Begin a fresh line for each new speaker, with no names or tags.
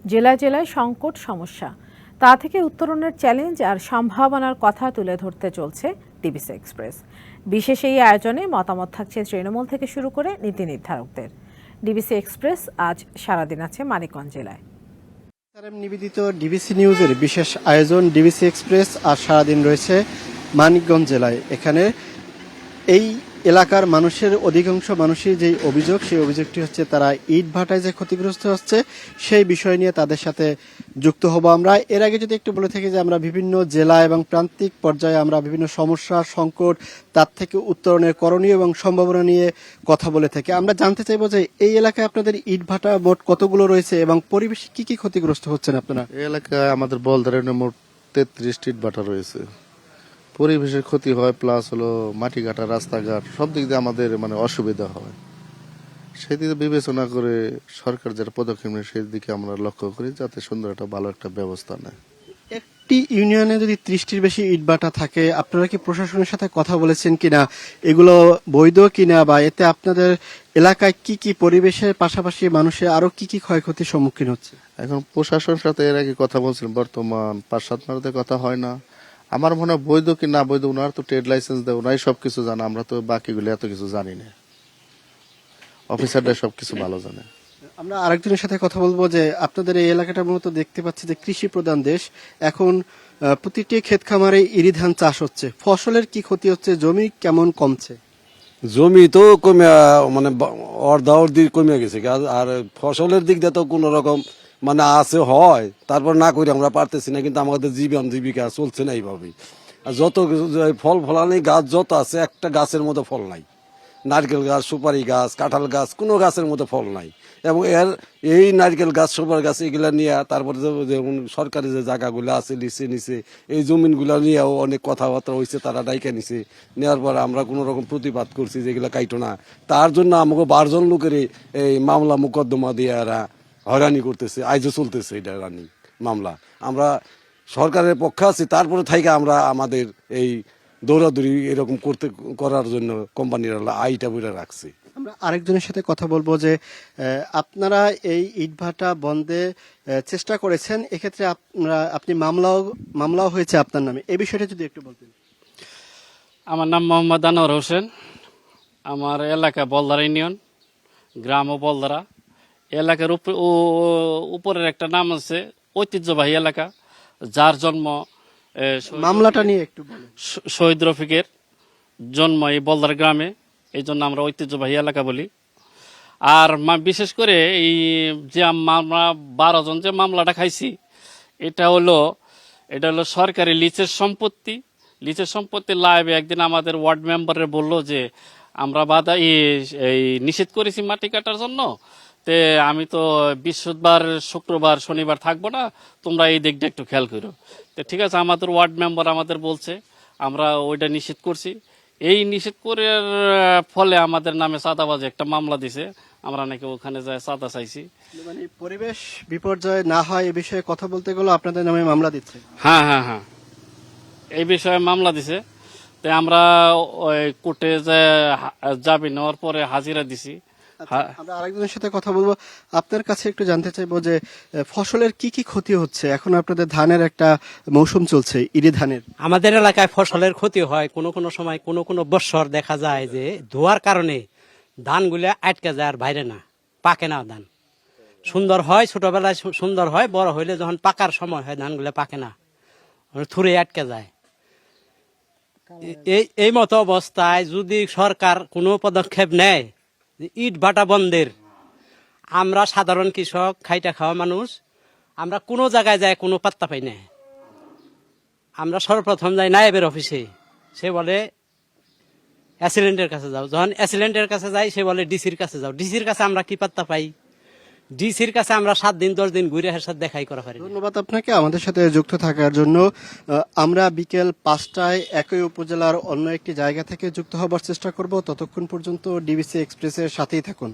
জেলায় জেলায় সংকট সমস্যা, তা থেকে উত্তরণের চ্যালেঞ্জ আর সম্ভাবনার কথা তুলে ধরতে চলছে ডিবিসি এক্সপ্রেস। বিশেষ এই আয়োজনে মতামত থাকছে তৃণমূল থেকে শুরু করে নীতি নির্ধারকদের। ডিবিসি এক্সপ্রেস আজ সারাদিন আছে মানিকগঞ্জ জেলায়।
নিবেদিত ডিবিসি নিউজের বিশেষ আয়োজন ডিবিসি এক্সপ্রেস আর সারাদিন রয়েছে মানিকগঞ্জ জেলায়। এখানে এই এলাকার মানুষের অধিকাংশ মানুষের যে অভিযোগ, সেই অভিযোগটি হচ্ছে তারা ইট ভাটায় যে ক্ষতিগ্রস্ত হচ্ছে সেই বিষয় নিয়ে তাদের সাথে যুক্ত হব আমরা। এর আগে যদি একটু বলে থাকি যে আমরা বিভিন্ন জেলা এবং প্রান্তিক পর্যায়ে আমরা বিভিন্ন সমস্যা, সংকট, তার থেকে উত্তরণের করণীয় এবং সম্ভাবনা নিয়ে কথা বলে থাকি। আমরা জানতে চাইবো যে এই এলাকায় আপনাদের ইট ভাটা মোট কতগুলো রয়েছে এবং পরিবেশে কি কি ক্ষতিগ্রস্ত হচ্ছেন আপনারা?
এই এলাকায় আমাদের বলদারের মোট 33টি ইট ভাটা রয়েছে। পরিবেশের ক্ষতি হয়, প্লাস হলো মাটি কাটা, রাস্তাঘাট সব দিক দিয়ে আমাদের অসুবিধা হয়। সেদিকে বিবেচনা করে সরকার যেটা পদক্ষেপ নেয় সেই দিকে আমরা লক্ষ্য করি, যাতে সুন্দর একটা ভালো একটা ব্যবস্থা নেয়।
একটি ইউনিয়নে যদি 30টির বেশি ইটভাটা থাকে, আপনারা কি প্রশাসনের সাথে কথা বলেছেন কিনা, এগুলো বৈধ কিনা, বা এতে আপনাদের এলাকায় কি কি পরিবেশের পাশাপাশি মানুষের আরো কি কি ক্ষয়ক্ষতির সম্মুখীন হচ্ছে?
এখন প্রশাসনের সাথে এর আগে কথা বলছিলাম, বর্তমান 5-7 মাসে কথা হয় না। আমার মনে হয় বৈধ কি না বৈধ, ওনার তো ট্রেড লাইসেন্স দেয়, ওনাই সবকিছু জানে, আমরা তো বাকিগুলো এত কিছু জানি না। অফিসাররা সবকিছু ভালো জানে।
আমরা আরেকজনের সাথে কথা বলবো যে আপনাদের এই এলাকাটা মূলত দেখতে পাচ্ছি যে কৃষি প্রধান দেশ। এখন প্রতিটি ক্ষেত খামারে ইরি ধান চাষ হচ্ছে, ফসলের কি ক্ষতি হচ্ছে, জমি কেমন কমছে?
জমি তো কমে অর্ধা অর্ধি কমে গেছে, আর ফসলের দিক দিয়ে তো কোন রকম আছে হয়, তারপর না করে আমরা পারতেছি না, কিন্তু আমাদের জীবিকা চলছে না এইভাবেই। আর যত ফল ফলানি গাছ যত আছে, একটা গাছের মতো ফল নাই। নারকেল গাছ, সুপারি গাছ, কাঁঠাল গাছ, কোনো গাছের মতো ফল নাই। এবং এই নারকেল গাছ, সুপারি গাছ এগুলা নিয়ে, তারপরে যেমন সরকারি যে জায়গাগুলো আছে নিচে এই জমিনগুলো নিয়েও অনেক কথাবার্তা হয়েছে, তারা ডাইকা নিছে। নেওয়ার পরে আমরা কোনো রকম প্রতিবাদ করছি যে এগুলা কাইটো না। তার জন্য আমাকে 12 জন লোকের এই মামলা মোকদ্দমা দিয়ে এরা হয়রানি করতেছে, আইজও চলতেছে এটা রানি মামলা। আমরা সরকারের পক্ষে আছি, তারপরে থেকে আমরা আমাদের এই দৌড়াদৌড়ি এরকম করার জন্য কোম্পানিরা আইটা বইটা রাখছে।
আমরা আরেকজনের সাথে কথা বলবো যে আপনারা এই ইটভাটা বন্ধে চেষ্টা করেছেন, এক্ষেত্রে আপনি মামলাও হয়েছে আপনার নামে, এই বিষয়টা যদি একটু বলতেন।
আমার নাম মোহাম্মদ আনোয়ার হোসেন। আমার এলাকা বলদারা ইউনিয়ন, গ্রামও বলদারা। এলাকার উপরের একটা নাম আছে ঐতিহ্যবাহী এলাকা, যার জন্ম
মামলাটা নিয়ে একটু বলুন।
শহীদ রফিকের জন্ম এই বলদার গ্রামে, এই জন্য আমরা ঐতিহ্যবাহী এলাকা বলি। আর বিশেষ করে এই যে আমরা 12 জন যে মামলাটা খাইছি, এটা হলো সরকারি লিচের সম্পত্তি লাইভে একদিন আমাদের ওয়ার্ড মেম্বারে বললো যে আমরা এই নিষেধ করেছি মাটি কাটার জন্য, তে আমি তো বৃহস্পতিবার, শুক্রবার, শনিবার থাকবো না, তোমরা এই দিকটা একটু খেয়াল করো। তো ঠিক আছে, আমাদের ওয়ার্ড মেম্বার আমাদের বলছে, আমরা ওইটা নিষেধ করছি। এই নিষেধ করার ফলে আমাদের নামে চাঁদাবাজি একটা মামলা দিছে, আমরা নাকি ওখানে যায় চাঁদা চাইছি।
মানে পরিবেশ বিপর্যয় না হয় এ বিষয়ে কথা বলতে গেলে আপনাদের নামে মামলা দিচ্ছে?
হ্যাঁ, এই বিষয়ে মামলা দিছে। তাই আমরা ওই কোর্টে যাবি নেওয়ার পরে হাজিরা দিছি।
আমরা আরেকজনের সাথে কথা বলবো। আপনার কাছে একটু জানতে চাইবো যে ফসলের কি কি ক্ষতি হচ্ছে? এখন আপনাদের ধানের একটা মৌসুম চলছে, ইরি ধানের।
আমাদের এলাকায় ফসলের ক্ষতি হয়, কোনো সময় কোনো বৎসর দেখা যায় যে ধোয়ার কারণে ধানগুলো আটকে যায় আর বাইরে না পাকে না। ধান সুন্দর হয়, ছোটবেলায় সুন্দর হয়, বড় হইলে যখন পাকার সময় হয় ধানগুলো পাকে না, থুরে আটকে যায়। এই মতো অবস্থায় যদি সরকার কোনো পদক্ষেপ নেয় ইট ভাটা বন্ধের, আমরা সাধারণ কৃষক, খাইটা খাওয়া মানুষ, আমরা কোনো জায়গায় যাই কোনো পাত্তা পাই না। আমরা সর্বপ্রথম যাই নায়েবের অফিসে, সে বলে অ্যাসিলেন্টের কাছে যাও। যখন অ্যাসিলেন্টের কাছে যাই, সে বলে ডিসির কাছে যাও। ডিসির কাছে আমরা কি পাত্তা পাই? ডিসির কাছে আমরা 7 দিন 10 দিন ঘুরে এর সাথে দেখাই করা পারি।
ধন্যবাদ আপনাকে আমাদের সাথে যুক্ত থাকার জন্য। আমরা বিকেল 5টায় একই উপজেলার অন্য একটি জায়গা থেকে যুক্ত হবার চেষ্টা করব। ততক্ষণ পর্যন্ত ডিবিসি এক্সপ্রেসের সাথেই থাকুন।